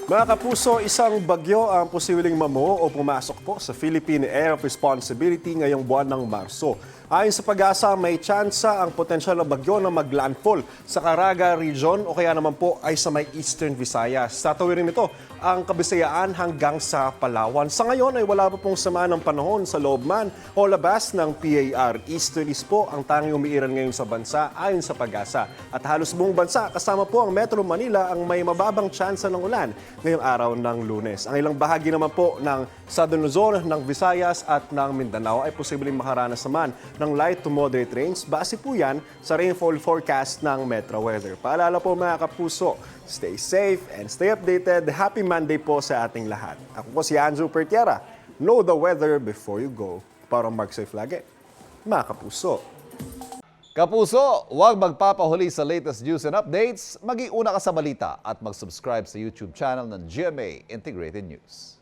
Mga kapuso, isang bagyo ang posibleng mamuo o pumasok po sa Philippine Area of Responsibility ngayong buwan ng Marso. Ayon sa pag-asa, may tsansa ang potensyal na bagyo na maglandfall sa Caraga region o kaya naman po ay sa may Eastern Visayas. Sa tawirin nito, ang Kabisayaan hanggang sa Palawan. Sa ngayon ay wala pa pong sama ng panahon sa loob man o labas ng PAR. Easterlies po ang tanging umiiral ngayon sa bansa ayon sa pag-asa. At halos buong bansa kasama po ang Metro Manila ang may mababang tsansa ng ulan ngayong araw ng Lunes. Ang ilang bahagi naman po ng Southern Luzon, ng Visayas at ng Mindanao ay posibleng makaranas naman ng light to moderate rains. Base po yan sa rainfall forecast ng Metro Weather. Paalala po mga kapuso, stay safe and stay updated. Happy Monday po sa ating lahat. Ako po si Andrew Pertiera. Know the weather before you go. Para mag-safe lagi. Mga kapuso. Kapuso, huwag magpapahuli sa latest news and updates. Mag-iuna ka sa balita at mag-subscribe sa YouTube channel ng GMA Integrated News.